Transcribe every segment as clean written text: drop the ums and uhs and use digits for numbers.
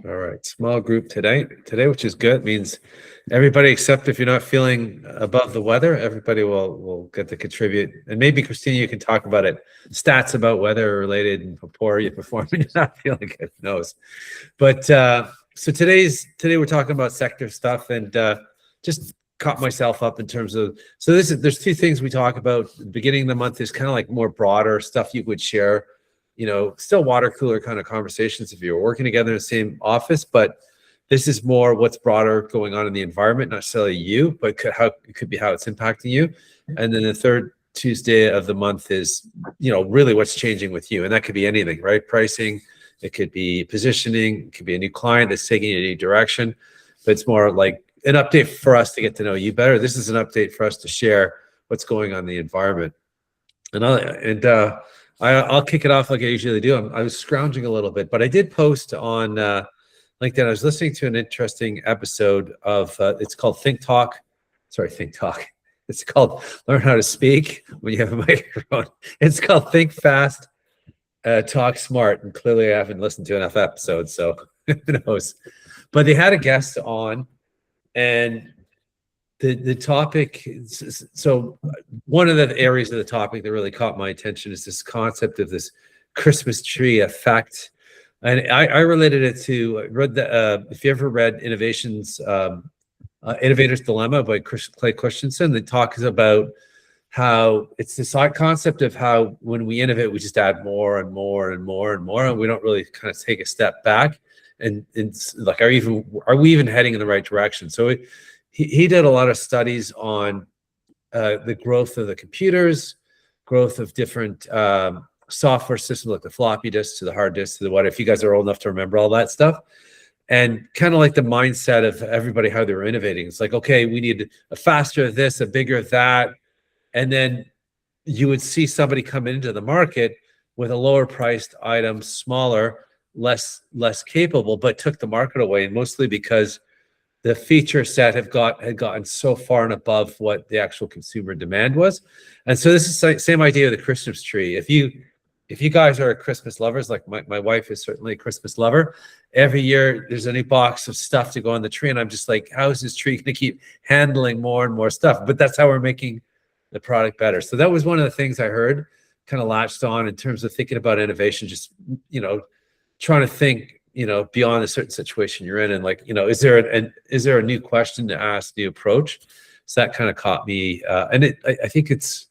All right, small group today, which is good. Means everybody, except if you're not feeling above the weather, everybody will get to contribute. And maybe Christina, you can talk about it. Stats about weather related and how poor you perform when you're not feeling good. Who knows? But so today we're talking about sector stuff, and just caught myself up in terms of, so there's two things we talk about. The beginning of the month is kind of like more broader stuff you would share, still water cooler kind of conversations if you're working together in the same office, but this is more what's broader going on in the environment, not necessarily you, but it could be how it's impacting you. And then the third Tuesday of the month is, really what's changing with you. And that could be anything, right? Pricing, it could be positioning, it could be a new client that's taking you in a new direction, but it's more like an update for us to get to know you better. This is an update for us to share what's going on in the environment. And I'll kick it off like I usually do. I was scrounging a little bit, but I did post on LinkedIn. I was listening to an interesting episode of, it's called Think Talk. It's called Learn How to Speak When You Have a Microphone. It's called Think Fast, Talk Smart. And clearly I haven't listened to enough episodes, so who knows. But they had a guest on, and the topic, so one of the areas of the topic that really caught my attention is this concept of this Christmas tree effect. And I related it to, if you ever read Innovator's Dilemma by Clay Christensen, that talks about how it's this concept of how when we innovate, we just add more and more and more and more, and we don't really kind of take a step back. And it's like, are we even heading in the right direction? So he did a lot of studies on the growth of the computers, growth of different software systems, like the floppy disk to the hard disk to the what, if you guys are old enough to remember all that stuff, and kind of like the mindset of everybody, how they were innovating. It's like, okay, we need a faster of this, a bigger of that. And then you would see somebody come into the market with a lower priced item, smaller, less capable, but took the market away, and mostly because the feature set had gotten so far and above what the actual consumer demand was. And so this is the same idea of the Christmas tree. If you guys are Christmas lovers, like my wife is certainly a Christmas lover, every year there's a new box of stuff to go on the tree, and I'm just like, how is this tree going to keep handling more and more stuff? But that's how we're making the product better. So that was one of the things I heard, kind of latched on in terms of thinking about innovation, just trying to think beyond a certain situation you're in, and like, is there a new question to ask, new approach? So that kind of caught me, and I think there's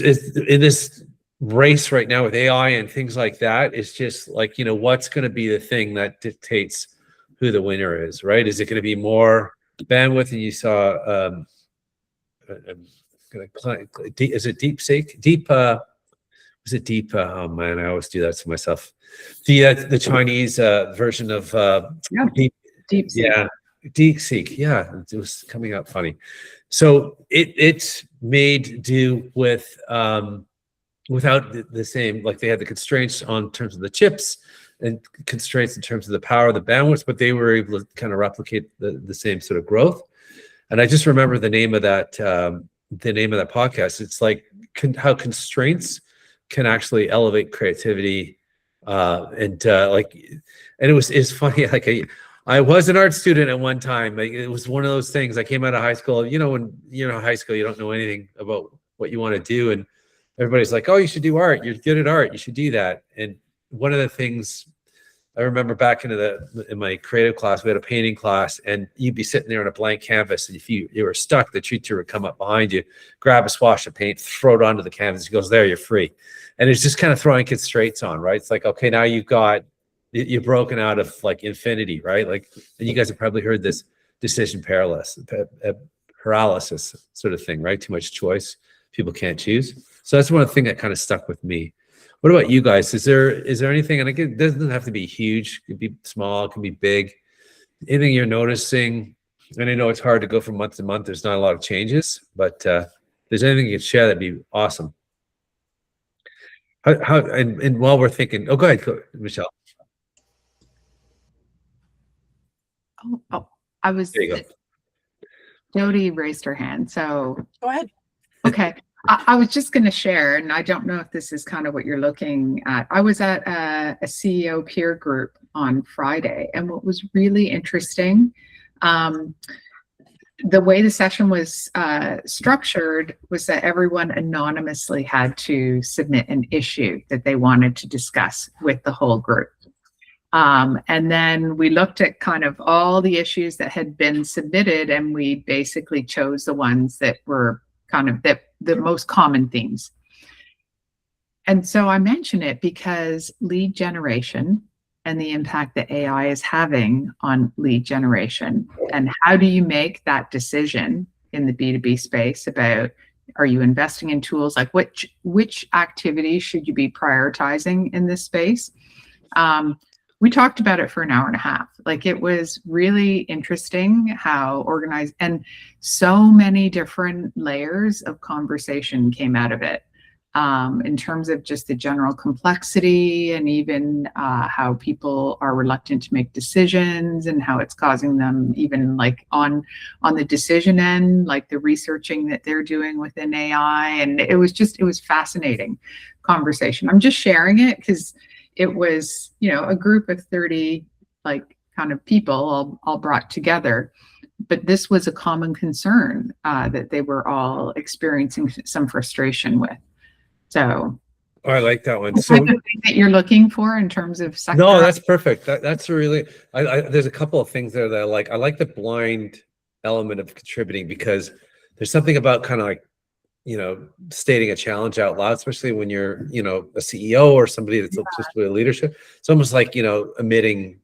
in this race right now with AI and things like that, it's just like, what's going to be the thing that dictates who the winner is, right? Is it going to be more bandwidth? And you saw, is it DeepSeek? Was it Deep? Oh man, I always do that to myself. The Chinese version of DeepSeek. Yeah, DeepSeek. Yeah, it was coming out funny. So it's made do with without the same, like they had the constraints on terms of the chips and constraints in terms of the power, the bandwidth, but they were able to kind of replicate the same sort of growth. And I just remember the name of that podcast. It's like how constraints can actually elevate creativity, and it's funny. Like I was an art student at one time. Like, it was one of those things. I came out of high school. When you're in high school, you don't know anything about what you want to do, and everybody's like, "Oh, you should do art. You're good at art. You should do that." And one of the things I remember back in my creative class, we had a painting class, and you'd be sitting there on a blank canvas, and if you were stuck, the teacher would come up behind you, grab a swash of paint, throw it onto the canvas. He goes, "There, you're free." And it's just kind of throwing constraints on, right? It's like, okay, now you're broken out of like infinity, right? Like, and you guys have probably heard this decision paralysis sort of thing, right? Too much choice, people can't choose. So that's one thing that kind of stuck with me. What about you guys? Is there anything, and it doesn't have to be huge, it could be small, it can be big, anything you're noticing? And I know it's hard to go from month to month, there's not a lot of changes, but if there's anything you could share, that'd be awesome. And while we're thinking, go ahead, Michelle. Oh, I was. There you go. Jody raised her hand, so go ahead. Okay. I was just going to share, and I don't know if this is kind of what you're looking at. I was at a CEO peer group on Friday. And what was really interesting, the way the session was structured was that everyone anonymously had to submit an issue that they wanted to discuss with the whole group. And then we looked at kind of all the issues that had been submitted, and we basically chose the ones that were kind of the most common themes. And so I mention it because lead generation and the impact that AI is having on lead generation, and how do you make that decision in the B2B space about, are you investing in tools, like which activities should you be prioritizing in this space? We talked about it for an hour and a half. Like, it was really interesting how organized, and so many different layers of conversation came out of it, in terms of just the general complexity, and even how people are reluctant to make decisions, and how it's causing them, even like on the decision end, like the researching that they're doing within AI. And it was fascinating conversation. I'm just sharing it because it was, a group of 30 like kind of people all brought together. But this was a common concern that they were all experiencing some frustration with. So I like that one. the So type of thing that you're looking for in terms of sector. no, that's perfect. That's a really, there's a couple of things there that I like. I like the blind element of contributing, because there's something about kind of like, stating a challenge out loud, especially when you're, a CEO or somebody that's just with leadership. It's almost like, admitting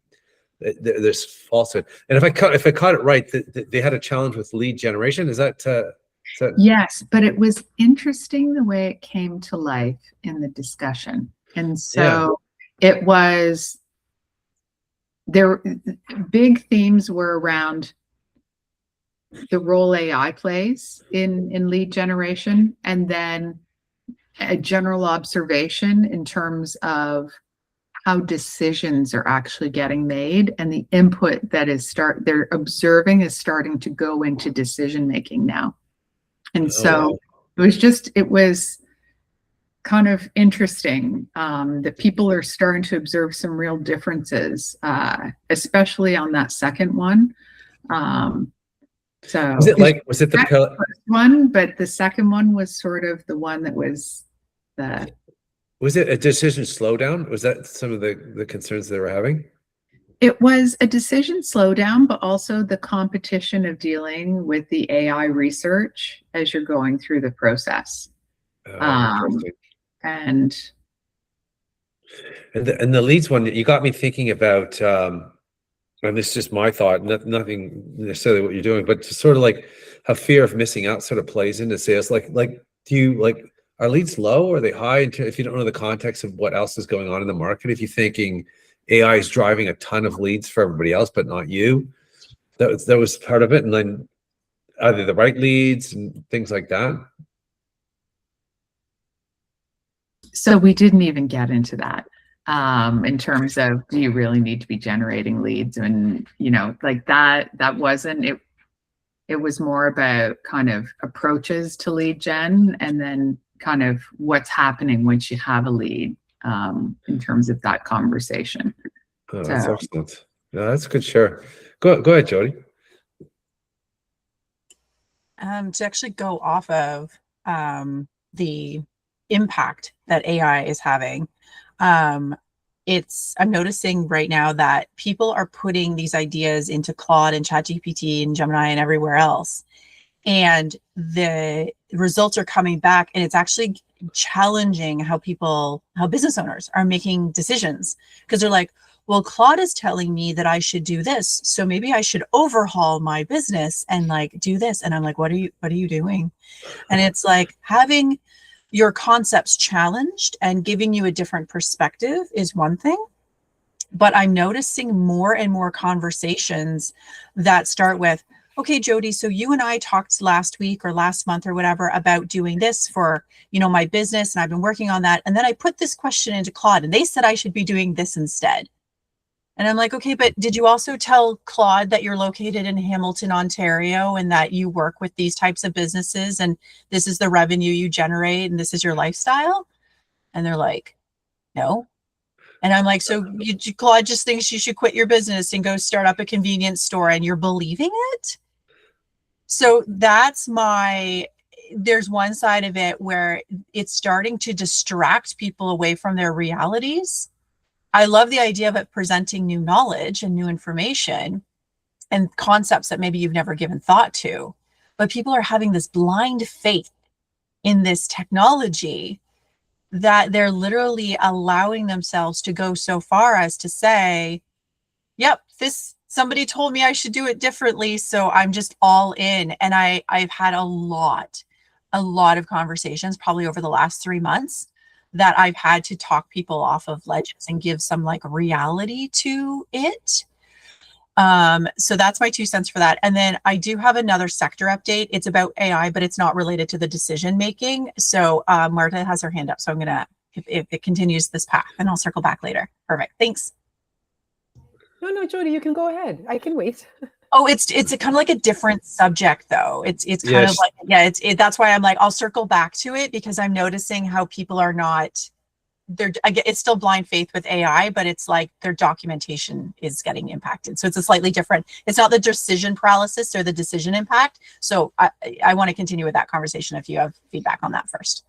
there's falsehood. And if I caught it right, they had a challenge with lead generation. Is that Yes, but it was interesting the way it came to life in the discussion. And so it was, there big themes were around the role AI plays in lead generation, and then a general observation in terms of how decisions are actually getting made, and the input that they're observing is starting to go into decision making now. And so it was kind of interesting that people are starting to observe some real differences, especially on that second one. So was it the first one, but the second one was sort of the one that was was it a decision slowdown? Was that some of the concerns they were having? It was a decision slowdown, but also the competition of dealing with the AI research as you're going through the process. And the leads one, you got me thinking about, and this is just my thought, nothing necessarily what you're doing, but just sort of like how fear of missing out sort of plays into sales. Like, do you are leads low or are they high? If you don't know the context of what else is going on in the market, if you're thinking AI is driving a ton of leads for everybody else, but not you, that was part of it. And then are they the right leads and things like that? So we didn't even get into that. In terms of, do you really need to be generating leads? And, like that wasn't it. It was more about kind of approaches to lead gen, and then kind of what's happening once you have a lead, in terms of that conversation. Oh, that's excellent. Yeah, that's good. Sure. Go ahead, Jody. To actually go off of the impact that AI is having, I'm noticing right now that people are putting these ideas into Claude and ChatGPT and Gemini and everywhere else, and the results are coming back, and it's actually challenging how business owners are making decisions, because they're like, well, Claude is telling me that I should do this, so maybe I should overhaul my business and do this. And I'm like, what are you doing? And it's like, having your concepts challenged and giving you a different perspective is one thing, but I'm noticing more and more conversations that start with, okay, Jody, so you and I talked last week or last month or whatever about doing this for, my business, and I've been working on that. And then I put this question into Claude, and they said I should be doing this instead. And I'm like, okay, but did you also tell Claude that you're located in Hamilton, Ontario, and that you work with these types of businesses, and this is the revenue you generate, and this is your lifestyle? And they're like, no. And I'm like, so Claude just thinks you should quit your business and go start up a convenience store, and you're believing it? So there's one side of it where it's starting to distract people away from their realities. I love the idea of it presenting new knowledge and new information and concepts that maybe you've never given thought to, but people are having this blind faith in this technology that they're literally allowing themselves to go so far as to say, yep, somebody told me I should do it differently, so I'm just all in. And I've had a lot of conversations probably over the last 3 months that I've had to talk people off of ledges and give some like reality to it. So that's my 2 cents for that. And then I do have another sector update. It's about AI, but it's not related to the decision making. So Marta has her hand up. So I'm gonna, if it continues this path, and I'll circle back later. Perfect. Thanks. No, Jody, you can go ahead. I can wait. Oh, it's a kind of like a different subject though. It's kind of like, yeah, that's why I'm like, I'll circle back to it, because I'm noticing how people are not, it's still blind faith with AI, but it's like their documentation is getting impacted. So it's a slightly different, it's not the decision paralysis or the decision impact. So I want to continue with that conversation if you have feedback on that first.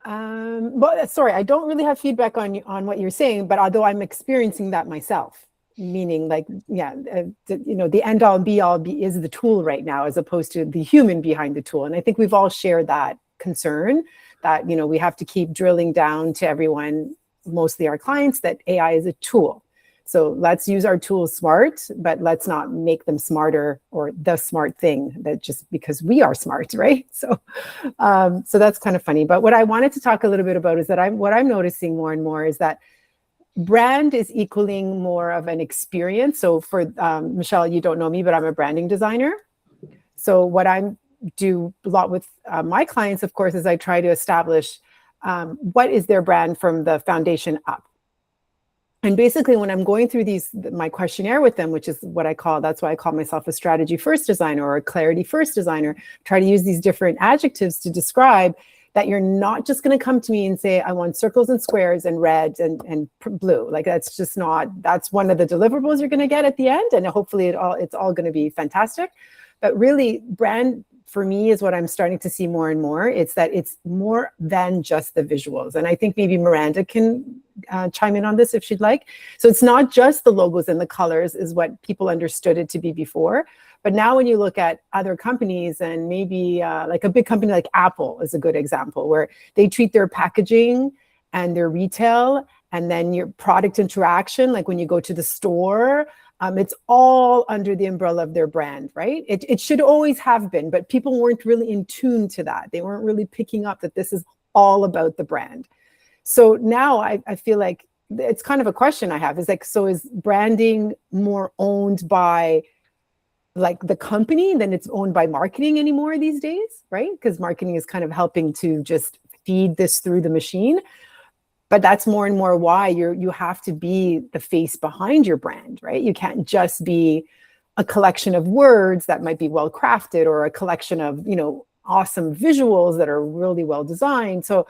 Well, sorry, I don't really have feedback on what you're saying, but although I'm experiencing that myself, meaning like, yeah, the end all be all is the tool right now, as opposed to the human behind the tool. And I think we've all shared that concern that, we have to keep drilling down to everyone, mostly our clients, that AI is a tool. So let's use our tools smart, but let's not make them smarter or the smart thing that just because we are smart, right? So that's kind of funny. But what I wanted to talk a little bit about is that what I'm noticing more and more is that brand is equaling more of an experience. So for Michelle, you don't know me, but I'm a branding designer. So what I do a lot with my clients, of course, is I try to establish what is their brand from the foundation up. And basically, when I'm going through my questionnaire with them, which is that's why I call myself a strategy first designer or a clarity first designer, try to use these different adjectives to describe that you're not just going to come to me and say, I want circles and squares and red and blue. Like that's one of the deliverables you're going to get at the end. And hopefully it's all going to be fantastic. But really, brand for me is what I'm starting to see more and more. It's that it's more than just the visuals. And I think maybe Miranda can chime in on this if she'd like. So it's not just the logos and the colors is what people understood it to be before. But now when you look at other companies, and maybe like a big company like Apple is a good example, where they treat their packaging and their retail and then your product interaction, like when you go to the store, it's all under the umbrella of their brand, right? It should always have been, but people weren't really in tune to that. They weren't really picking up that this is all about the brand. So now I feel like it's kind of a question I have is like, so is branding more owned by like the company than it's owned by marketing anymore these days, right? Because marketing is kind of helping to just feed this through the machine. But that's more and more why you have to be the face behind your brand, right? You can't just be a collection of words that might be well crafted or a collection of, awesome visuals that are really well designed. So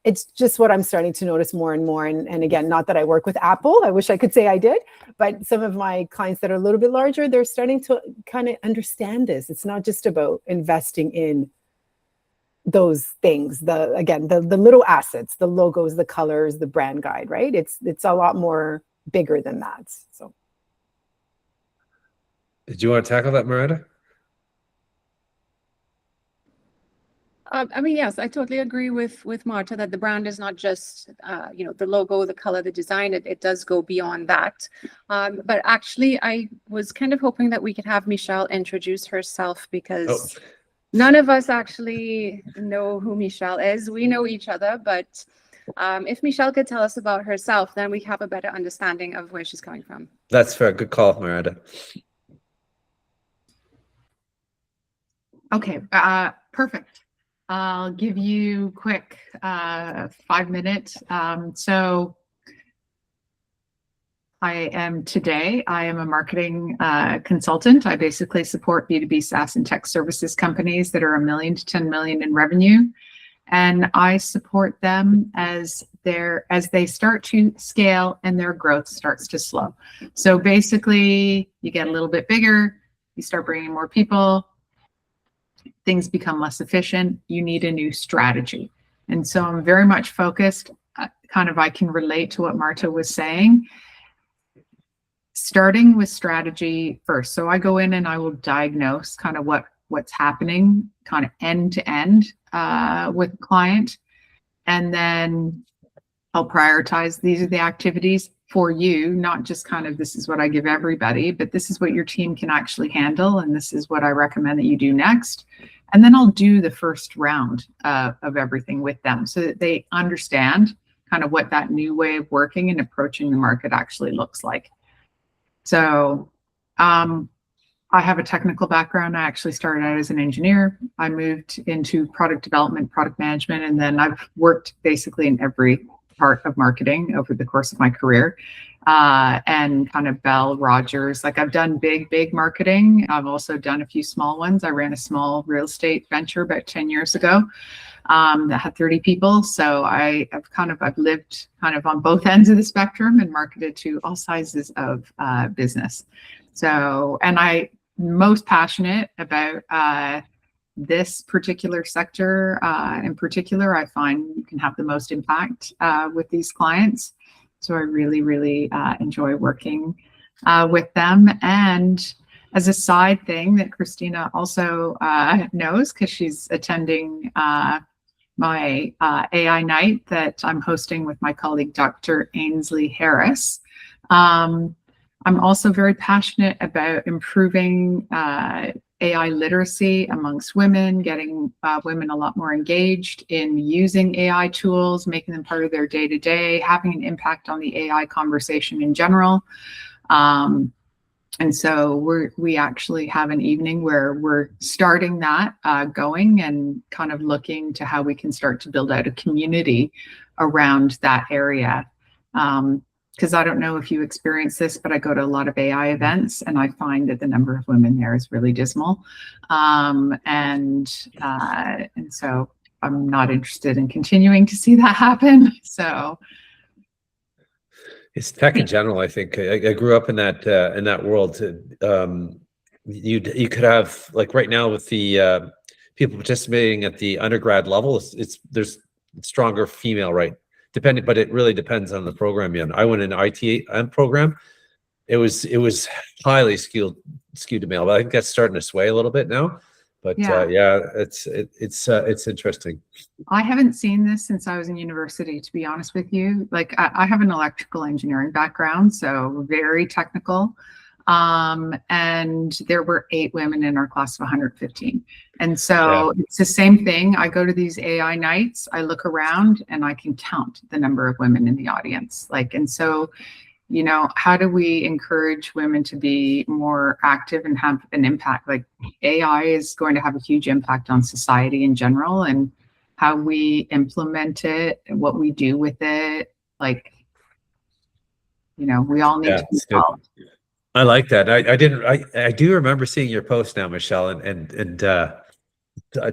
it's just what I'm starting to notice more and more. And again, not that I work with Apple, I wish I could say I did, but some of my clients that are a little bit larger, they're starting to kind of understand this. It's not just about investing in those things, the little assets, the logos, the colors, the brand guide, right? It's a lot more bigger than that. So did you want to tackle that, Miranda? Yes, I totally agree with Marta that the brand is not just, the logo, the color, the design. It does go beyond that. But actually, I was kind of hoping that we could have Michelle introduce herself because none of us actually know who Michelle is. We know each other, but if Michelle could tell us about herself, then we have a better understanding of where she's coming from. That's fair. Good call, Miranda. Okay, perfect. I'll give you quick 5 minutes. So I am a marketing consultant. I basically support B2B SaaS and tech services companies that are $1 million to 10 million in revenue. And I support them as as they start to scale and their growth starts to slow. So basically, you get a little bit bigger, you start bringing more people, things become less efficient, you need a new strategy. And so I'm very much focused, I can relate to what Marta was saying, starting with strategy first. So I go in and I will diagnose kind of what's happening kind of end to end with a client. And then I'll prioritize, these are the activities for you, not just kind of this is what I give everybody, but this is what your team can actually handle. And this is what I recommend that you do next. And then I'll do the first round of everything with them so that they understand kind of what that new way of working and approaching the market actually looks like. So I have a technical background. I actually started out as an engineer. I moved into product development, product management, and then I've worked basically in every part of marketing over the course of my career. And kind of Bell, Rogers, like I've done big marketing. I've also done a few small ones. I ran a small real estate venture about 10 years ago that had 30 people. So I've lived kind of on both ends of the spectrum and marketed to all sizes of business. So, and I'm most passionate about this particular sector in particular. I find you can have the most impact with these clients. So I really enjoy working with them. And as a side thing that Christina also knows, because she's attending my AI night that I'm hosting with my colleague, Dr. Ainsley Harris. I'm also very passionate about improving AI literacy amongst women, getting women a lot more engaged in using AI tools, making them part of their day-to-day, having an impact on the AI conversation in general. And so we actually have an evening where we're starting that going and kind of looking to how we can start to build out a community around that area. Because I don't know if you experience this, but I go to a lot of AI events and I find that the number of women there is really dismal. And so I'm not interested in continuing to see that happen. So it's tech in general. I think I grew up in that world. You could have, like right now with the people participating at the undergrad level, there's stronger female, right? Depending, but it really depends on the program you're in. I went in IT program. It was highly skewed to male, but I think that's starting to sway a little bit now. But yeah, it's interesting. I haven't seen this since I was in university, to be honest with you. Like I have an electrical engineering background, so very technical. And there were 8 women in our class of 115. And so it's the same thing. I go to these AI nights, I look around and I can count the number of women in the audience. And so, you know, how do we encourage women to be more active and have an impact? Like AI is going to have a huge impact on society in general, and how we implement it and what we do with it. Like, you know, we all need to be involved. I like that. I do remember seeing your post now, Michelle, and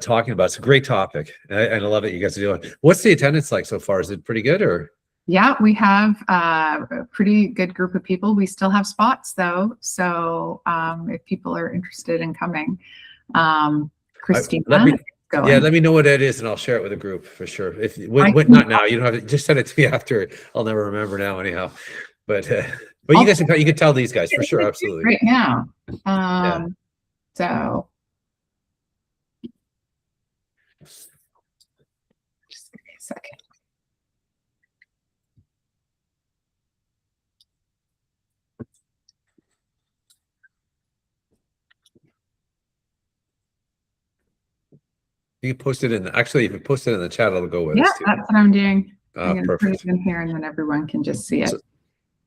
talking about it. It's a great topic. And I love it you guys are doing. What's the attendance like so far? Is it pretty good or? Yeah, we have a pretty good group of people. We still have spots though. So if people are interested in coming, Christina, let me know what it is and I'll share it with the group for sure. Not now, you don't have to, just send it to me after. I'll never remember now anyhow. But you guys you can tell these guys for sure, absolutely. Right now. So just give me a second. You can post it if you post it in the chat, it'll go with us too. That's what I'm doing. I'm gonna perfect. put it in here and then everyone can just see it.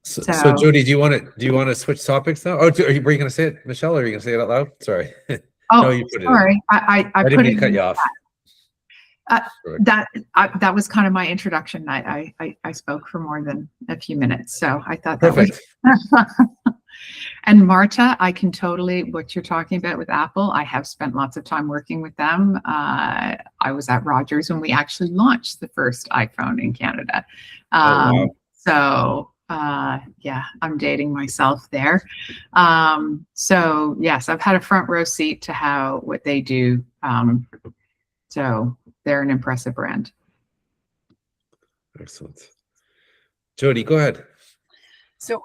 So Jody, do you want to switch topics now? Oh, were you going to say it, Michelle, or are you going to say it out loud? Sorry. Oh, no, you put sorry. It in. I didn't mean to cut you off. That was kind of my introduction. I spoke for more than a few minutes, so I thought perfect. That was. And Marta, I can totally, what you're talking about with Apple, I have spent lots of time working with them. I was at Rogers when we actually launched the first iPhone in Canada. Wow. So yeah, I'm dating myself there. So yes, I've had a front row seat to what they do. So they're an impressive brand. Excellent. Jody, go ahead. So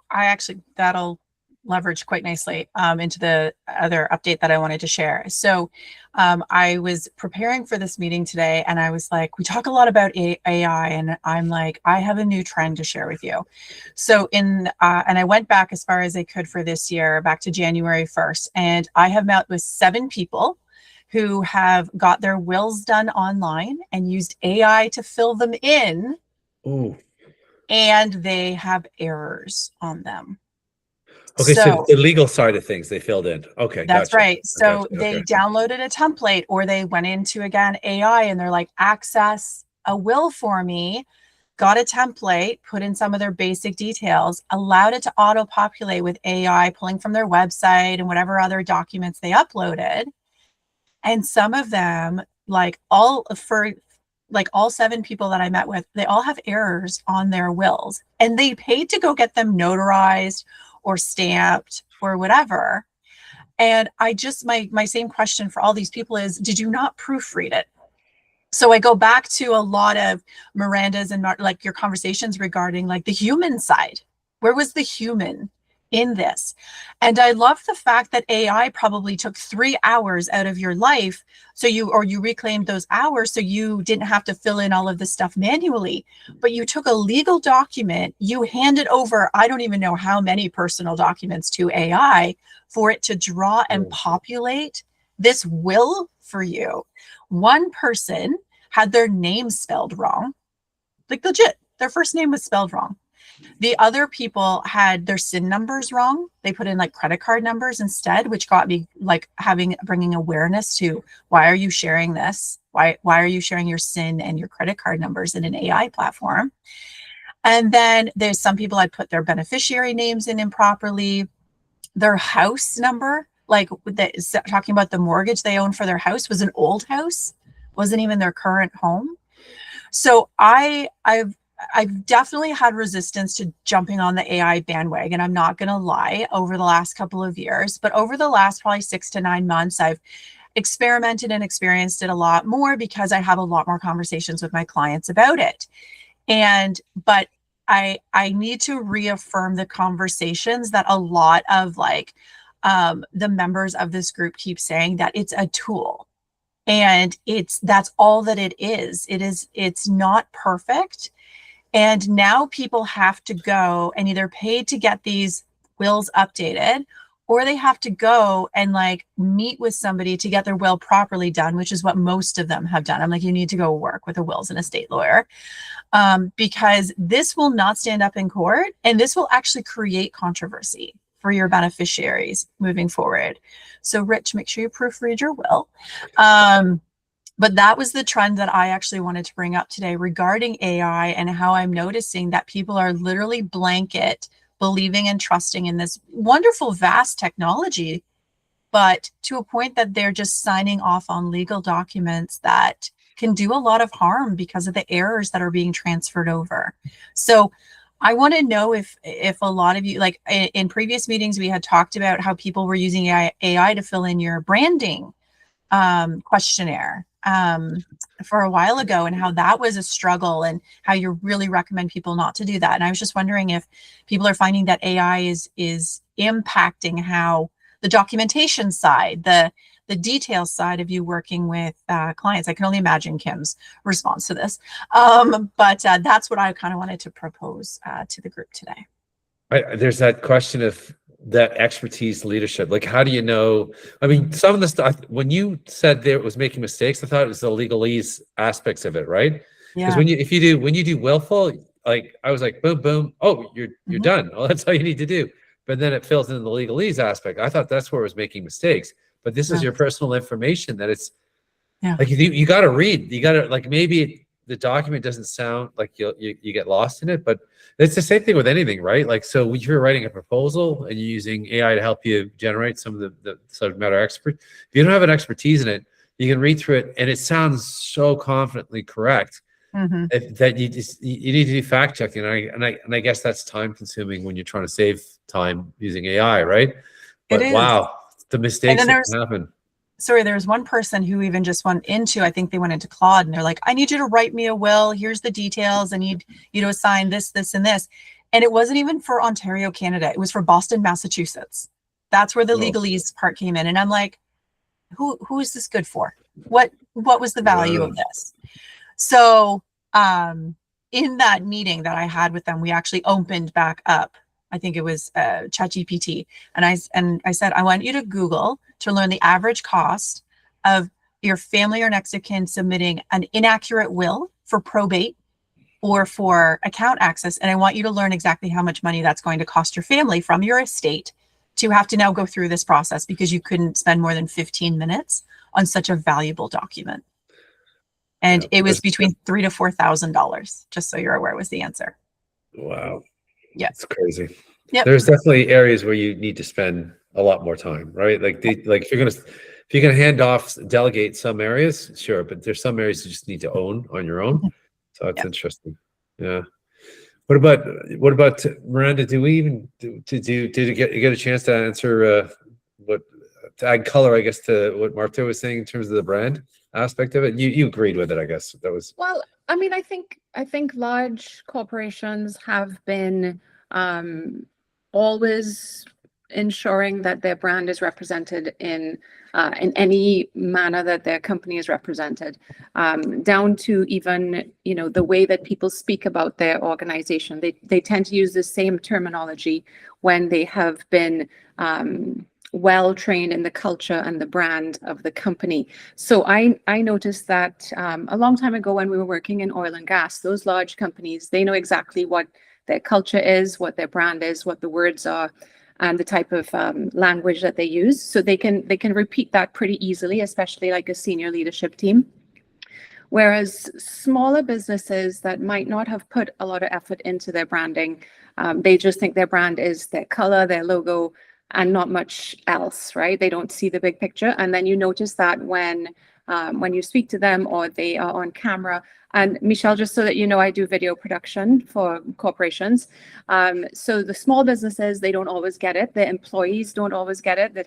that'll leverage quite nicely into the other update that I wanted to share. So I was preparing for this meeting today, and I was like, we talk a lot about AI, and I'm like, I have a new trend to share with you. So and I went back as far as I could for this year, back to January 1st, and I have met with 7 people who have got their wills done online and used AI to fill them in. Oh. And they have errors on them. Okay, so the legal side of things they filled in. Okay, that's gotcha. right. So Gotcha. they Okay. downloaded a template, or they went into, again, AI, and they're like, access a will for me, got a template, put in some of their basic details, allowed it to auto-populate with AI, pulling from their website and whatever other documents they uploaded. And some of them, all 7 people that I met with, they all have errors on their wills, and they paid to go get them notarized or stamped or whatever. And my same question for all these people is, did you not proofread it? So I go back to a lot of Miranda's and your conversations regarding the human side. Where was the human in this? And I love the fact that AI probably took 3 hours out of your life, so you reclaimed those hours so you didn't have to fill in all of this stuff manually. But you took a legal document, you handed over, I don't even know how many personal documents, to AI for it to draw and populate this will for you. One person had their name spelled wrong, legit, their first name was spelled wrong. The other people had their SIN numbers wrong. They put in credit card numbers instead, which got me bringing awareness to, why are you sharing this? Why are you sharing your SIN and your credit card numbers in an AI platform? And then there's some people had put their beneficiary names in improperly. Their house number, talking about the mortgage they own for their house, was an old house, wasn't even their current home. So I've definitely had resistance to jumping on the AI bandwagon. I'm not going to lie, over the last couple of years, but over the last probably 6 to 9 months, I've experimented and experienced it a lot more because I have a lot more conversations with my clients about it. But I need to reaffirm the conversations that a lot of the members of this group keep saying, that it's a tool, and that's all that it is. It's not perfect. And now people have to go and either pay to get these wills updated, or they have to go and meet with somebody to get their will properly done, which is what most of them have done. I'm like, you need to go work with a wills and estate lawyer, because this will not stand up in court, and this will actually create controversy for your beneficiaries moving forward. So Rich, make sure you proofread your will. But that was the trend that I actually wanted to bring up today regarding AI, and how I'm noticing that people are literally blanket believing and trusting in this wonderful, vast technology, but to a point that they're just signing off on legal documents that can do a lot of harm because of the errors that are being transferred over. So I want to know if a lot of you, in previous meetings, we had talked about how people were using AI to fill in your branding questionnaire for a while ago, and how that was a struggle, and how you really recommend people not to do that. And I was just wondering if people are finding that AI is impacting how the documentation side, the details side of you working with clients. I can only imagine Kim's response to this, but that's what I kind of wanted to propose to the group today. There's that question of that expertise, leadership. How do you know? I mean, some of the stuff, when you said there was making mistakes, I thought it was the legalese aspects of it, right? Because Yeah. when you do willful, I was like, boom, boom, oh, you're done. Oh, that's all you need to do. But then it fills in the legalese aspect. I thought that's where it was making mistakes. But this is your personal information that it's you got to read. You got to maybe the document doesn't sound like you get lost in it, but it's the same thing with anything, right? So when you're writing a proposal and you're using AI to help you generate some of the subject matter expert, if you don't have an expertise in it, you can read through it and it sounds so confidently correct Mhm. that you need to do fact checking. And I guess that's time consuming when you're trying to save time using AI, right? It But is. wow, the And mistakes then that there's can happen. sorry, there was one person who even just went into, I think they went into Claude and they're like, I need you to write me a will. Here's the details. I need you to assign this, this, and this. And it wasn't even for Ontario, Canada. It was for Boston, Massachusetts. That's where the Oh. legalese part came in. And I'm like, who is this good for? What was the value of this? So in that meeting that I had with them, we actually opened back up. I think it was ChatGPT, and I said, I want you to Google to learn the average cost of your family or next of kin submitting an inaccurate will for probate or for account access, and I want you to learn exactly how much money that's going to cost your family from your estate to have to now go through this process because you couldn't spend more than 15 minutes on such a valuable document. And Yeah, it was between $3,000 to $4,000, just so you're aware, was the answer. wow. Yeah. It's crazy. Yep. There's definitely areas where you need to spend a lot more time, right? Like if you're gonna hand off, delegate some areas, sure, but there's some areas you just need to own on your own. So that's Yep. interesting. Yeah. What about Miranda? Do we even did you get a chance to answer what to add color, I guess, to what Marta was saying in terms of the brand aspect of it? You agreed with it, I guess. That was Well, I mean, I think large corporations have been always ensuring that their brand is represented in any manner that their company is represented, down to even the way that people speak about their organization. They tend to use the same terminology when they have been well trained in the culture and the brand of the company. So I noticed that a long time ago when we were working in oil and gas, those large companies, they know exactly what their culture is, what their brand is, what the words are, and the type of language that they use. So they can repeat that pretty easily, especially like a senior leadership team. Whereas smaller businesses that might not have put a lot of effort into their branding, they just think their brand is their color, their logo, and not much else, right? They don't see the big picture. And then you notice that when you speak to them or they are on camera. And Michelle, just so that you know, I do video production for corporations. So the small businesses, they don't always get it. The employees don't always get it. They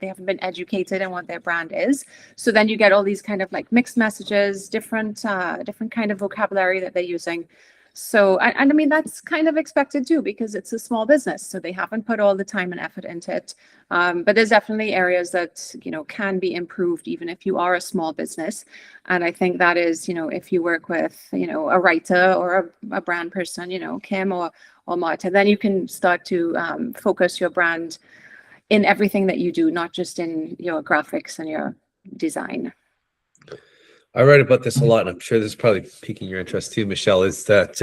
haven't been educated in what their brand is. So then you get all these kind of like mixed messages, different kind of vocabulary that they're using. So, and I mean, that's kind of expected too, because it's a small business. So they haven't put all the time and effort into it. But there's definitely areas that, can be improved, even if you are a small business. And I think that is, if you work with, a writer or a brand person, Kim or Marta, then you can start to focus your brand in everything that you do, not just in your graphics and your design. I read about this a lot, and I'm sure this is probably piquing your interest too, Michelle, is that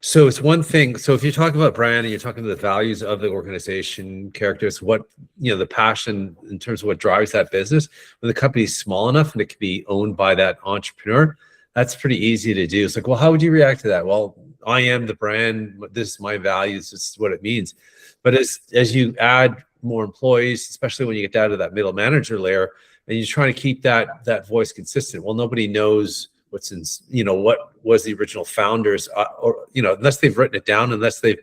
so it's one thing. So if you're talking about brand and you're talking about the values of the organization, characters, what the passion in terms of what drives that business, when the company's small enough and it can be owned by that entrepreneur, that's pretty easy to do. It's like, well, how would you react to that? Well, I am the brand, this is my values, this is what it means. But as you add more employees, especially when you get down to that middle manager layer, and you're trying to keep that voice consistent. Well, nobody knows what's in, what was the original founders, or unless they've written it down, unless they've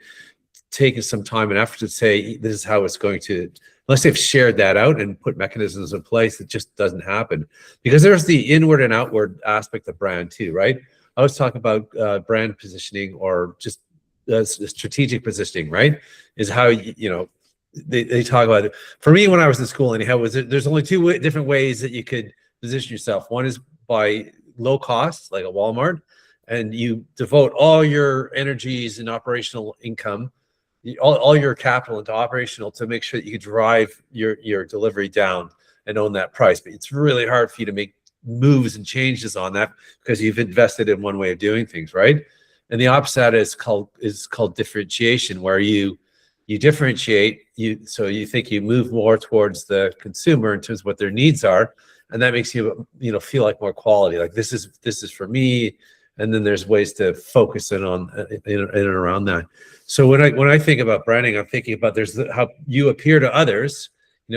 taken some time and effort to say this is how it's going to, unless they've shared that out and put mechanisms in place, it just doesn't happen. Because there's the inward and outward aspect of brand too, right? I was talking about brand positioning, or just strategic positioning, right? Is how they talk about it. For me, when I was in school, anyhow, there's only two different ways that you could position yourself. One is by low cost, like a Walmart, and you devote all your energies and operational income, all your capital into operational, to make sure that you can drive your delivery down and own that price. But it's really hard for you to make moves and changes on that because you've invested in one way of doing things, right? And the opposite is called differentiation, where you differentiate, so you think you move more towards the consumer in terms of what their needs are, and that makes you feel like more quality, like this is for me. And then there's ways to focus in on in and around that. So when I think about branding, I'm thinking about how you appear to others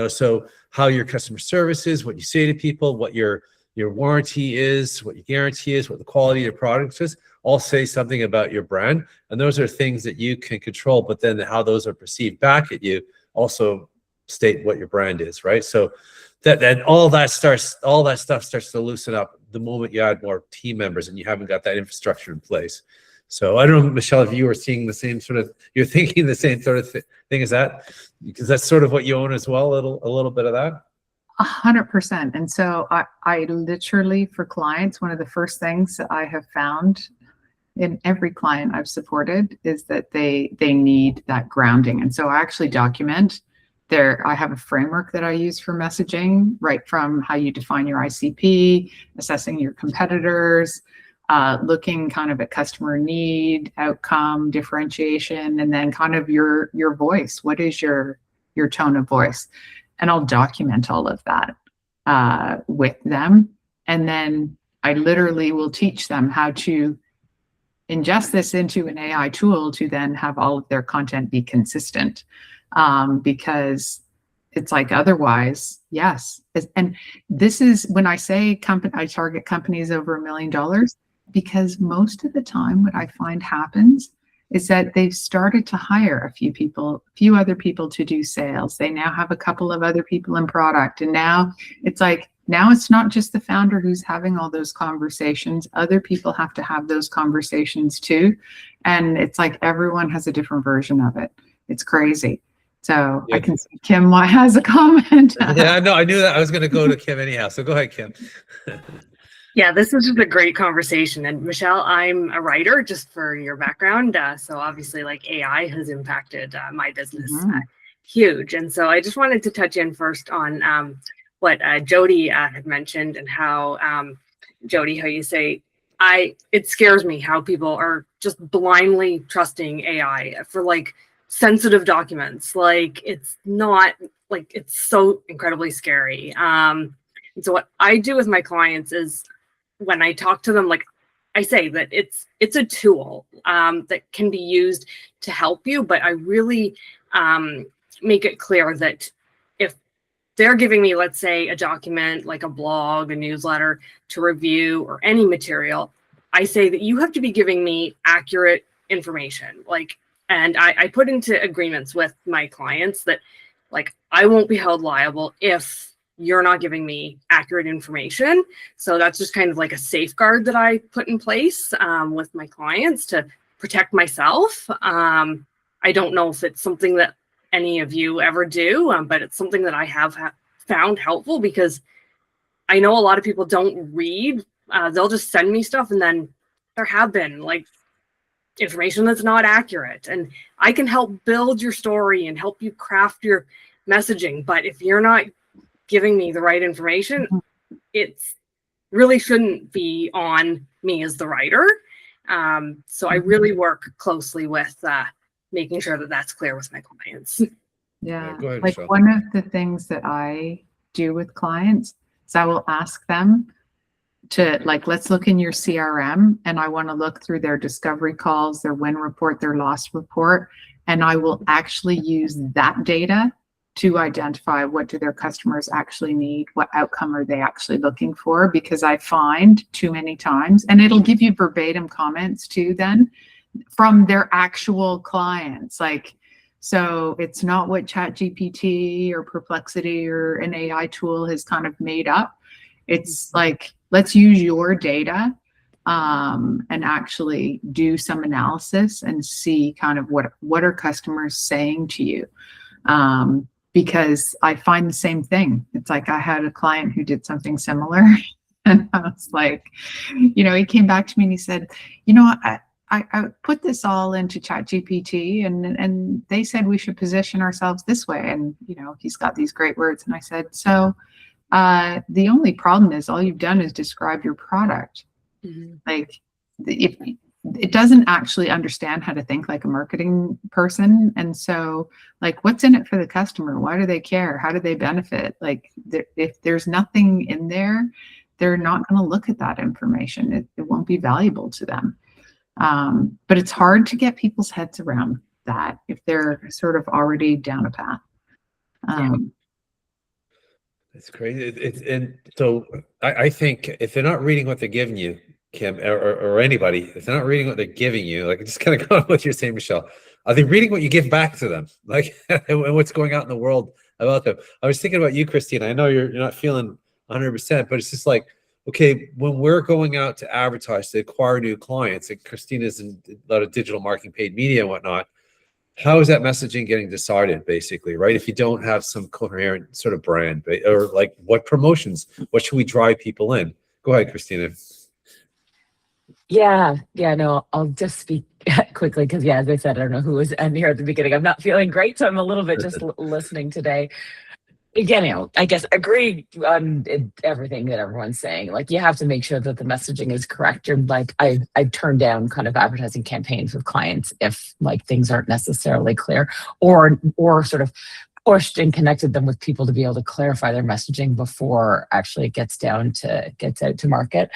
so how your customer service is, what you say to people, what your warranty is, what your guarantee is, what the quality of your products is, all say something about your brand. And those are things that you can control, but then how those are perceived back at you also state what your brand is, right? So that all that stuff starts to loosen up the moment you add more team members and you haven't got that infrastructure in place. So I don't know, Michelle, if you were seeing the same sort of, you're thinking the same sort of thing as that, because that's sort of what you own as well, a little bit of that. 100%. And so I literally, for clients, one of the first things that I have found in every client I've supported is that they need that grounding. And so I actually document I have a framework that I use for messaging, right from how you define your ICP, assessing your competitors, looking kind of at customer need, outcome, differentiation, and then kind of your voice. What is your tone of voice? And I'll document all of that with them. And then I literally will teach them how to ingest this into an AI tool to then have all of their content be consistent. Because it's like, otherwise, yes. And this is when I say I target companies over $1 million, because most of the time what I find happens is that they've started to hire a few other people to do sales. They now have a couple of other people in product. And now it's not just the founder who's having all those conversations. Other people have to have those conversations too. And it's like everyone has a different version of it. It's crazy. So yeah. I can see Kim has a comment. Yeah, no, I knew that. I was going to go to Kim anyhow. So go ahead, Kim. Yeah, this is just a great conversation. And Michelle, I'm a writer, just for your background. So obviously, like, AI has impacted my business huge. And so I just wanted to touch in first on what Jody had mentioned, and how, Jody, how you say, it scares me how people are just blindly trusting AI for like sensitive documents. Like, it's not, like, it's so incredibly scary. And so what I do with my clients is, when I talk to them, like, I say that it's a tool that can be used to help you, but I really make it clear that if they're giving me, let's say, a document like a blog, a newsletter to review, or any material, I say that you have to be giving me accurate information. Like, and I put into agreements with my clients that, like, I won't be held liable if you're not giving me accurate information. So that's just kind of like a safeguard that I put in place with my clients to protect myself. I don't know if it's something that any of you ever do, but it's something that I have found helpful, because I know a lot of people don't read. They'll just send me stuff, and then there have been like information that's not accurate. And I can help build your story and help you craft your messaging. But if you're not giving me the right information, it's really shouldn't be on me as the writer. So I really work closely with making sure that that's clear with my clients. Yeah, go ahead, like Michelle. one of the things that I do with clients is I will ask them to, like, let's look in your CRM, and I want to look through their discovery calls, their win report, their loss report, and I will actually use that data to identify what do their customers actually need, what outcome are they actually looking for, because I find too many times, and it'll give you verbatim comments too then from their actual clients. Like, so it's not what ChatGPT or Perplexity or an AI tool has kind of made up. It's like, let's use your data and actually do some analysis and see kind of what are customers saying to you. Because I find the same thing. It's like, I had a client who did something similar, and I was like, he came back to me and he said, I put this all into ChatGPT, and they said we should position ourselves this way. And, he's got these great words. And I said, so the only problem is all you've done is describe your product. Mm-hmm. Like, if it doesn't actually understand how to think like a marketing person. And so, like, what's in it for the customer? Why do they care? How do they benefit? Like, if there's nothing in there, they're not going to look at that information. It won't be valuable to them. But it's hard to get people's heads around that if they're sort of already down a path. It's crazy. And so I think if they're not reading what they're giving you, Kim, or anybody, if they're not reading what they're giving you, like just kind of going on what you're saying, Michelle, are they reading what you give back to them? Like and what's going out in the world about them? I was thinking about you, Christina. I know you're not feeling 100%, but it's just like, okay, when we're going out to advertise, to acquire new clients, and Christina's in a lot of digital marketing, paid media and whatnot, how is that messaging getting decided, basically, right? If you don't have some coherent sort of brand, or like what promotions, what should we drive people in? Go ahead, Christina. Yeah, no, I'll just speak quickly because, yeah, as I said, I don't know who was in here at the beginning. I'm not feeling great, so I'm a little bit just listening today. Again, I guess agree on everything that everyone's saying. Like, you have to make sure that the messaging is correct. You're like, I turned down kind of advertising campaigns with clients if like things aren't necessarily clear, or sort of pushed and connected them with people to be able to clarify their messaging before actually it gets out to market.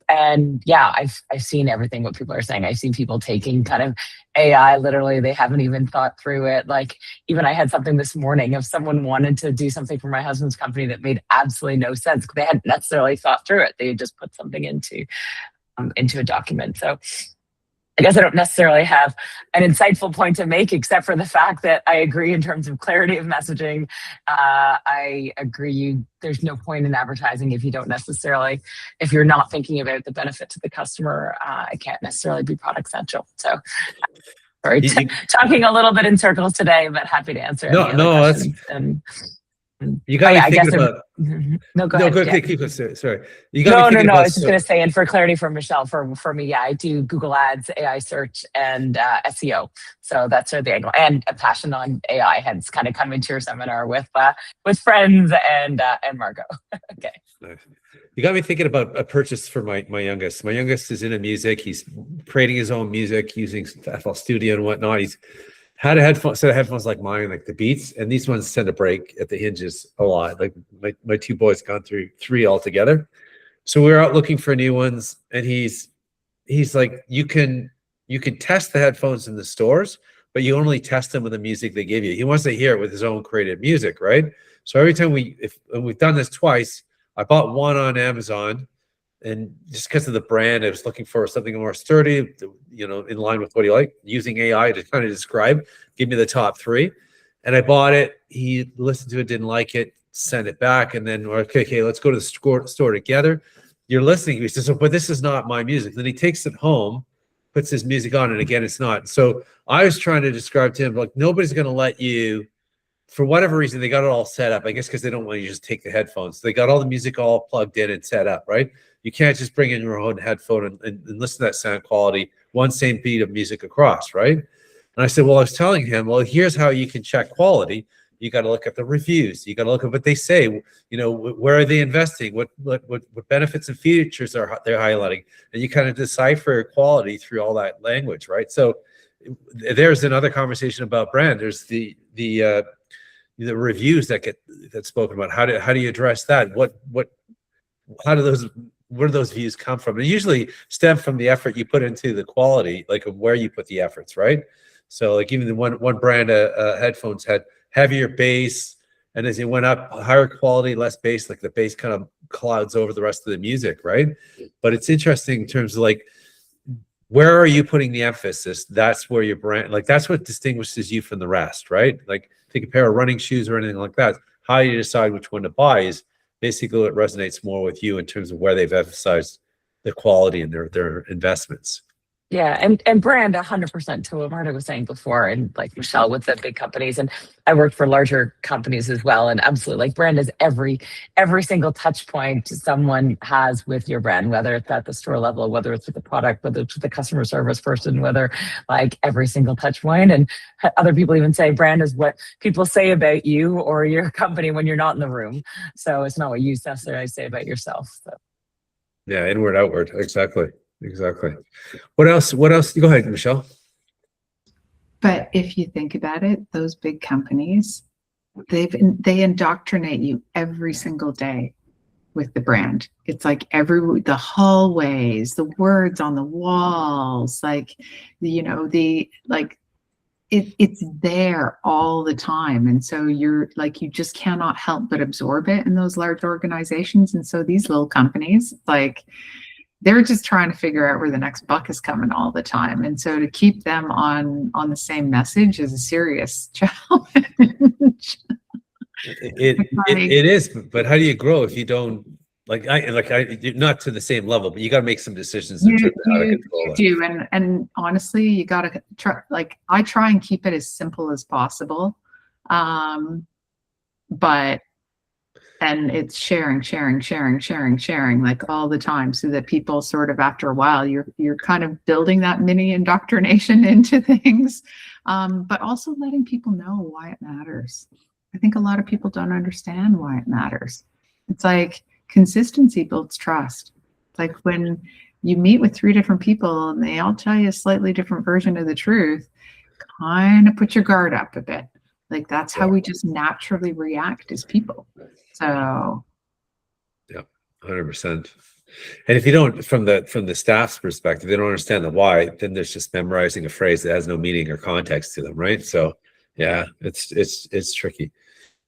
And yeah, I've seen everything what people are saying. I've seen people taking kind of AI, literally, they haven't even thought through it. Like, even I had something this morning, if someone wanted to do something for my husband's company that made absolutely no sense, they hadn't necessarily thought through it. They had just put something into a document. So I guess I don't necessarily have an insightful point to make, except for the fact that I agree in terms of clarity of messaging. I agree there's no point in advertising if you're not thinking about the benefit to the customer. It can't necessarily be product central. So sorry, talking a little bit in circles today, but happy to answer any other questions. You got me thinking about. No, go ahead. Yeah. Keep it. Sorry. You got No. I was just going to say, and for clarity for Michelle, for me, yeah, I do Google Ads, AI search, and SEO. So that's sort of the angle, and a passion on AI. Hence, kind of coming to your seminar with friends and Margot. Okay. Nice. You got me thinking about a purchase for my youngest. My youngest is into music. He's creating his own music using FL Studio and whatnot. He's had a set of headphones like mine, like the Beats, and these ones tend to break at the hinges a lot. Like my two boys gone through 3 altogether. So we were out looking for new ones, and he's like, you can test the headphones in the stores, but you only test them with the music they give you. He wants to hear it with his own created music, right? So every time we've done this twice, I bought one on Amazon. And just because of the brand, I was looking for something more sturdy, in line with what he liked, using AI to kind of describe, give me the top 3. And I bought it. He listened to it, didn't like it, sent it back. And then, okay, let's go to the store together. You're listening. He says, but this is not my music. Then he takes it home, puts his music on, and again, it's not. So I was trying to describe to him, like, nobody's going to let you, for whatever reason, they got it all set up. I guess because they don't want you to just take the headphones. So they got all the music all plugged in and set up, right? You can't just bring in your own headphone and listen to that sound quality, one same beat of music across, right? And I said, well, I was telling him, well, here's how you can check quality. You got to look at the reviews. You got to look at what they say. Where are they investing? What benefits and features are they're highlighting? And you kind of decipher quality through all that language, right? So there's another conversation about brand. There's the reviews that's spoken about. How do you address that? Where do those views come from? And usually stem from the effort you put into the quality, like of where you put the efforts, right? So like even the one brand of headphones had heavier bass, and as it went up, higher quality, less bass, like the bass kind of clouds over the rest of the music, right? But it's interesting in terms of like, where are you putting the emphasis? That's where your brand, like that's what distinguishes you from the rest, right? Like take a pair of running shoes or anything like that. How you decide which one to buy is basically what resonates more with you in terms of where they've emphasized the quality in their investments. Yeah, and brand 100% to what Marta was saying before, and like Michelle with the big companies, and I work for larger companies as well, and absolutely, like brand is every single touch point someone has with your brand, whether it's at the store level, whether it's with the product, whether it's with the customer service person, whether like every single touch point. And other people even say brand is what people say about you or your company when you're not in the room. So it's not what you necessarily say about yourself. So. Yeah, inward, outward, exactly. What else? Go ahead, Michelle. But if you think about it, those big companies, they indoctrinate you every single day with the brand. It's like the hallways, the words on the walls, like it's there all the time. And so you're like, you just cannot help but absorb it in those large organizations. And so these little companies, like, they're just trying to figure out where the next buck is coming all the time. And so to keep them on the same message is a serious challenge. It is, but how do you grow if you don't not to the same level, but you got to make some decisions in terms of how to control it. You do, and honestly, you got to try. Like, I try and keep it as simple as possible, but it's sharing like all the time, so that people sort of, after a while, you're kind of building that mini indoctrination into things, but also letting people know why it matters. I think a lot of people don't understand why it matters. It's like, consistency builds trust. It's like when you meet with 3 different people and they all tell you a slightly different version of the truth, kind of put your guard up a bit. Like, that's how we just naturally react as people. So, yeah, 100%. And if you don't, from the staff's perspective, they don't understand the why, then there's just memorizing a phrase that has no meaning or context to them, right? So, yeah, it's tricky.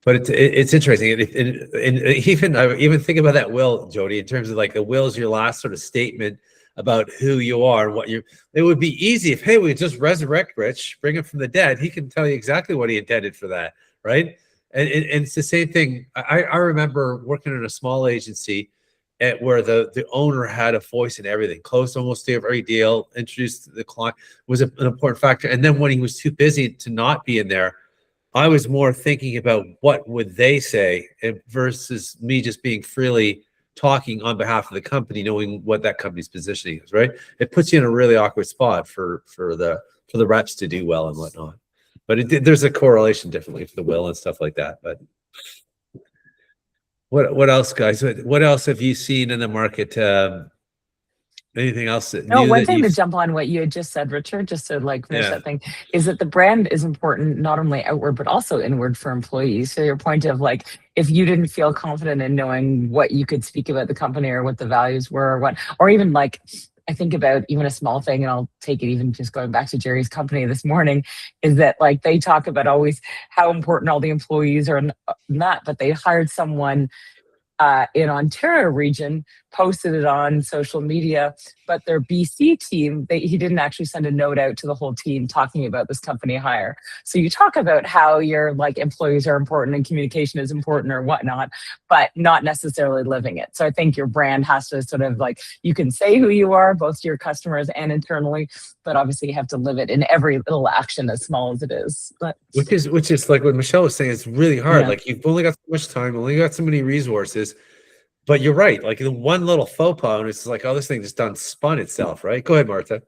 But it's interesting, and even think about that will, Jody, in terms of like the will's your last sort of statement about who you are and what you. It would be easy if, hey, we just resurrect Rich, bring him from the dead. He can tell you exactly what he intended for that, right? And it's the same thing. I remember working in a small agency where the owner had a voice in everything, closed almost every deal, introduced the client, was an important factor. And then when he was too busy to not be in there, I was more thinking about what would they say versus me just being freely talking on behalf of the company, knowing what that company's positioning is, right? It puts you in a really awkward spot for the reps to do well and whatnot. But there's a correlation differently for the will and stuff like that. But what else, guys? What else have you seen in the market? Anything else? One thing to jump on what you had just said, Richard, just to like finish that thing, is that the brand is important not only outward but also inward for employees. So your point of like, if you didn't feel confident in knowing what you could speak about the company or what the values were, or even like, I think about even a small thing, and I'll take it even just going back to Jerry's company this morning, is that like they talk about always how important all the employees are, not, but they hired someone in Ontario region, posted it on social media, but their BC team, he didn't actually send a note out to the whole team talking about this company hire. So you talk about how your like employees are important and communication is important or whatnot, but not necessarily living it. So I think your brand has to sort of like, you can say who you are, both to your customers and internally, but obviously you have to live it in every little action, as small as it is. But which is like what Michelle was saying, it's really hard. Like, you've only got so much time, only got so many resources. But you're right. Like, the one little faux pas, and it's like, oh, this thing just spun itself, right? Go ahead, Martha.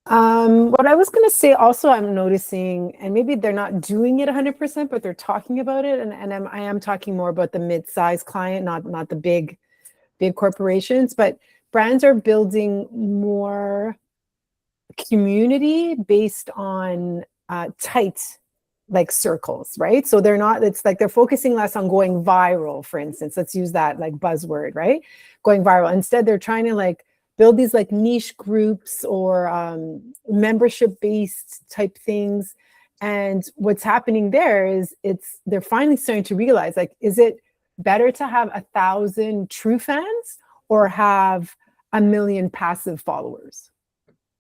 What I was going to say also, I'm noticing, and maybe they're not doing it 100%, but they're talking about it. And I am talking more about the mid-sized client, not the big corporations, but brands are building more community based on tight like circles, right? So it's like they're focusing less on going viral, for instance. Let's use that like buzzword, right? Going viral. Instead, they're trying to like build these like niche groups or membership-based type things. And what's happening there is they're finally starting to realize, like, is it better to have 1,000 true fans or have 1 million passive followers?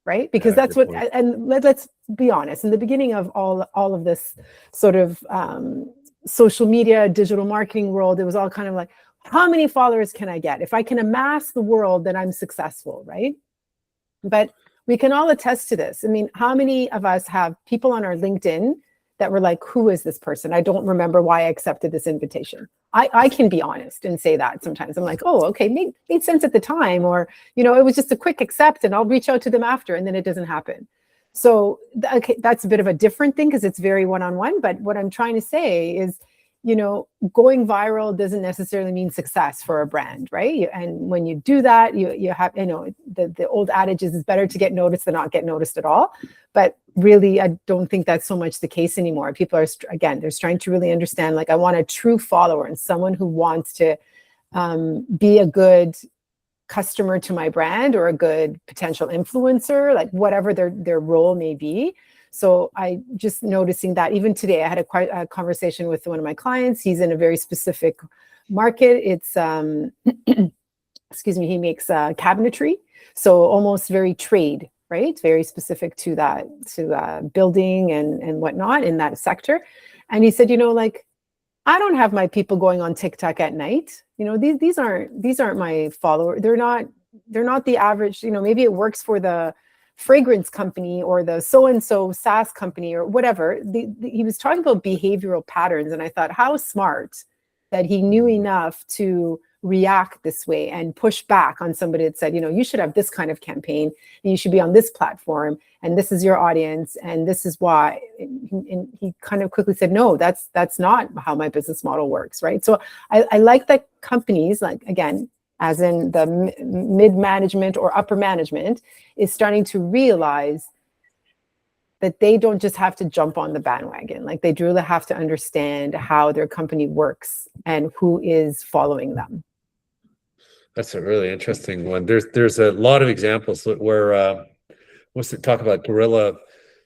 Right? Because that's what, and let's be honest, in the beginning of all of this sort of social media, digital marketing world, it was all kind of like, how many followers can I get? If I can amass the world, then I'm successful, right? But we can all attest to this. I mean, how many of us have people on our LinkedIn that were like, who is this person? I don't remember why I accepted this invitation. I can be honest and say that sometimes. I'm like, oh, okay, made sense at the time. Or, it was just a quick accept and I'll reach out to them after, and then it doesn't happen. So okay, that's a bit of a different thing because it's very one-on-one. But what I'm trying to say is, going viral doesn't necessarily mean success for a brand, right? And when you do that, you have, the old adage is it's better to get noticed than not get noticed at all. But really, I don't think that's so much the case anymore. People are, again, they're trying to really understand, like, I want a true follower and someone who wants to be a good customer to my brand or a good potential influencer, like whatever their role may be. So I just noticing that even today, I had a conversation with one of my clients. He's in a very specific market. It's, excuse me, he makes cabinetry. So almost very trade, right? Very specific to that, to building and whatnot in that sector. And he said, like, I don't have my people going on TikTok at night. These aren't my followers. They're not the average, maybe it works for the fragrance company or the so-and-so SaaS company or whatever. He was talking about behavioral patterns. And I thought, how smart that he knew enough to react this way and push back on somebody that said, you should have this kind of campaign and you should be on this platform and this is your audience and this is why. And he kind of quickly said, no, that's not how my business model works, right? So I like that companies, like, again, as in the mid-management or upper management, is starting to realize that they don't just have to jump on the bandwagon. Like, they really have to understand how their company works and who is following them. That's a really interesting one. There's a lot of examples where talk about guerrilla.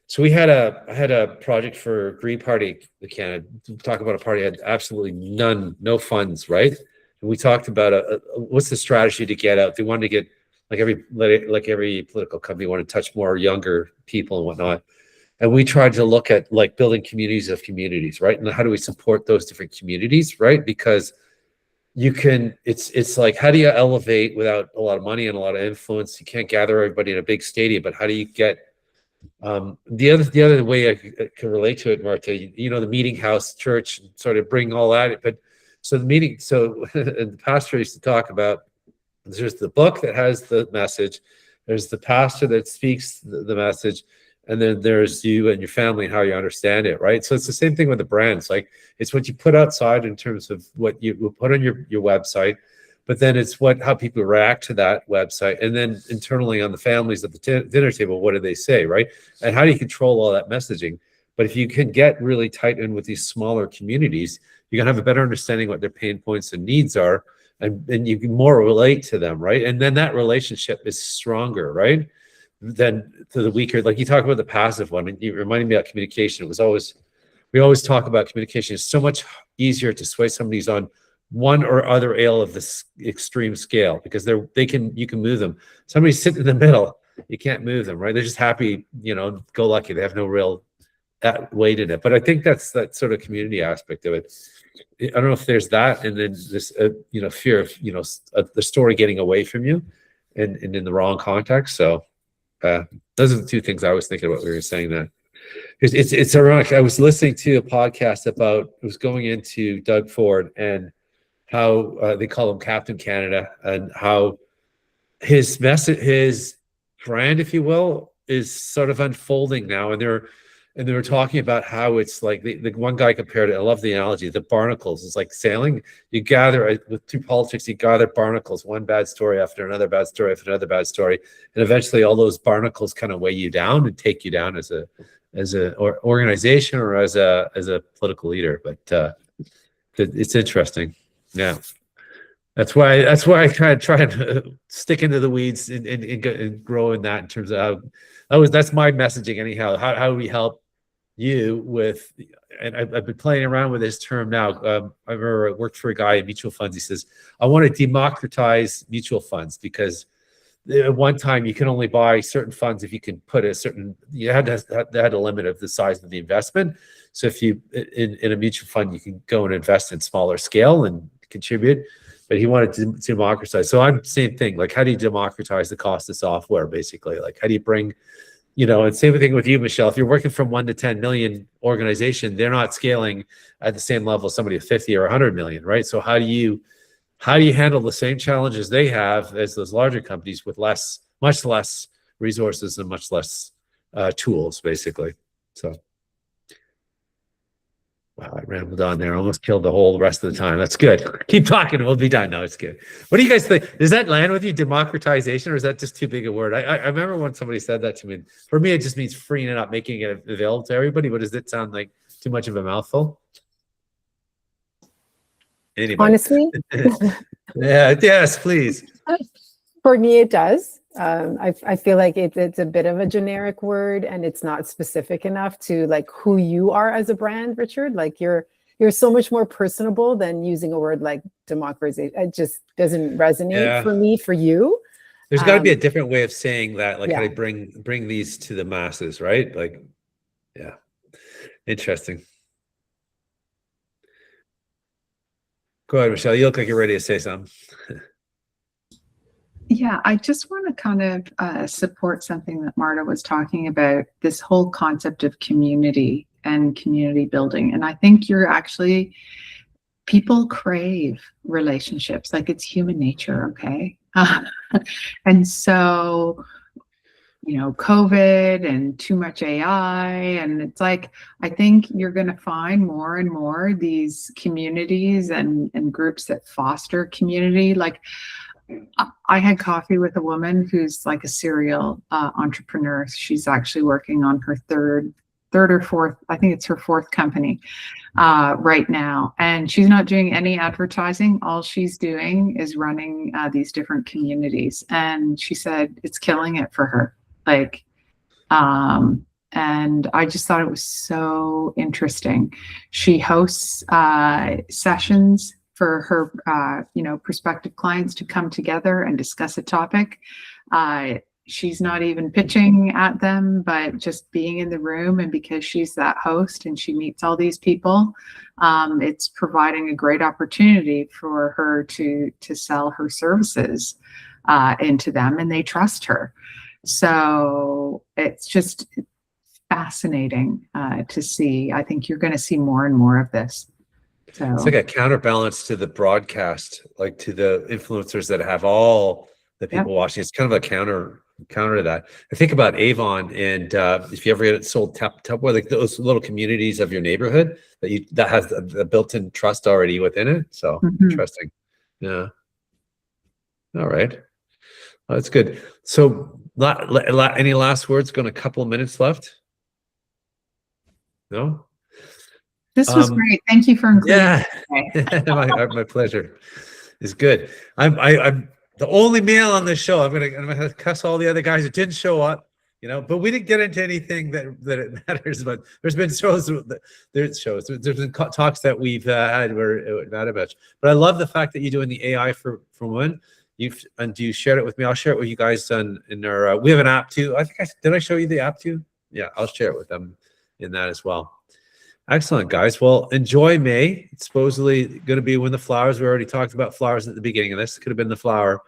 So I had a project for Green Party Canada. Talk about a party had absolutely no funds, right? And we talked about what's the strategy to get out. They wanted to get like every political company wanted to touch more younger people and whatnot. And we tried to look at like building communities of communities, right? And how do we support those different communities, right? Because it's like, how do you elevate without a lot of money and a lot of influence? You can't gather everybody in a big stadium, but how do you get the other way I can relate to it, Marta, the meeting house church, sort of bring all that. But so the pastor used to talk about, there's the book that has the message, there's the pastor that speaks the message, and then there's you and your family and how you understand it, right? So it's the same thing with the brands. Like, it's what you put outside in terms of what you will put on your website, but then it's how people react to that website, and then internally on the families at the dinner table, what do they say, right? And how do you control all that messaging? But if you can get really tight in with these smaller communities, you're gonna have a better understanding what their pain points and needs are, and you can more relate to them, right? And then that relationship is stronger, right? Than to the weaker. Like, you talk about the passive one, and you reminded me about communication. We always talk about communication. It's so much easier to sway somebody's on one or other ale of this extreme scale, because you can move them. Somebody's sitting in the middle, you can't move them, right? They're just happy, go lucky. They have no real weight in it. But I think that's that sort of community aspect of it. I don't know if there's that, and then this fear of the story getting away from you and in the wrong context. So those are the two things I was thinking about when we were saying that. It's ironic. I was listening to a podcast it was going into Doug Ford and how they call him Captain Canada, and how his brand, if you will, is sort of unfolding now. And they were talking about how it's like the one guy compared it. I love the analogy. The barnacles. It's like sailing. You gather with two politics. You gather barnacles, one bad story after another bad story after another bad story, and eventually all those barnacles kind of weigh you down and take you down as a organization or as a political leader. But it's interesting. Yeah. That's why I kind of try to stick into the weeds and grow in that in terms of that's my messaging anyhow. How do we help you with, and I've been playing around with this term now. I remember I worked for a guy in mutual funds. He says, I want to democratize mutual funds, because at one time you can only buy certain funds if you can put they had a limit of the size of the investment. So if you, in a mutual fund, you can go and invest in smaller scale and contribute. But he wanted to democratize. So I'm same thing. Like, how do you democratize the cost of software, basically? Like, how do you bring, and same thing with you, Michelle. If you're working from 1 to 10 million organization, they're not scaling at the same level as somebody with 50 or 100 million, right? So how do you handle the same challenges they have as those larger companies with much less resources and much less tools, basically? So. Wow, I rambled on there. Almost killed the whole rest of the time. That's good. Keep talking. We'll be done. No, it's good. What do you guys think? Does that land with you, democratization, or is that just too big a word? I remember when somebody said that to me. For me, it just means freeing it up, making it available to everybody. But does it sound like too much of a mouthful? Anybody? Honestly? Yeah. Yes, please. For me, it does. I feel like it's a bit of a generic word, and it's not specific enough to like who you are as a brand, Richard. Like you're so much more personable than using a word like democratization. It just doesn't resonate for me, for you. There's got to be a different way of saying that, like how yeah. to bring these to the masses, right? Like, yeah, interesting. Go ahead, Michelle. You look like you're ready to say something. Yeah, I just want to kind of support something that Marta was talking about, this whole concept of community and community building. And I think people crave relationships, like it's human nature, okay? And so, COVID and too much AI, and it's like, I think you're going to find more and more these communities and groups that foster community. Like, I had coffee with a woman who's like a serial entrepreneur. She's actually working on her third or fourth, I think it's her fourth company right now. And she's not doing any advertising. All she's doing is running these different communities. And she said it's killing it for her. Like, and I just thought it was so interesting. She hosts sessions for her, prospective clients to come together and discuss a topic. She's not even pitching at them, but just being in the room. And because she's that host and she meets all these people, it's providing a great opportunity for her to sell her services into them, and they trust her. So it's just fascinating to see. I think you're going to see more and more of this. So it's like a counterbalance to the broadcast, like to the influencers that have all the people watching. It's kind of a counter to that. I think about Avon, and if you ever get it sold Tupperware, like those little communities of your neighborhood that has the built-in trust already within it. So interesting. Yeah. All right. Well, that's good. So any last words? Got a couple of minutes left. No? This was great. Thank you for including me. My pleasure. It's good. I'm the only male on this show. I'm gonna cuss all the other guys that didn't show up, but we didn't get into anything that it matters. But there's been there's been talks that we've had where it mattered much. But I love the fact that you're doing the AI for women. And you shared it with me. I'll share it with you guys in our. We have an app too. I think did I show you the app too? Yeah, I'll share it with them in that as well. Excellent, guys. Well, enjoy May. It's supposedly going to be when the flowers. We already talked about flowers at the beginning of this. Could have been the flower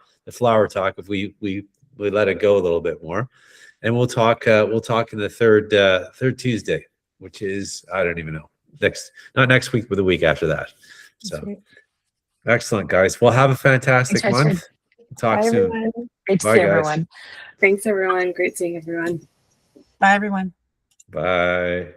talk if we let it go a little bit more. And we'll talk in the third Tuesday, which is, I don't even know, not next week, but the week after that. So excellent, guys. Well, have a fantastic month. Talk soon. Everyone. Great to Bye, see guys. everyone. Thanks, everyone. Great seeing everyone. Bye, everyone. Bye.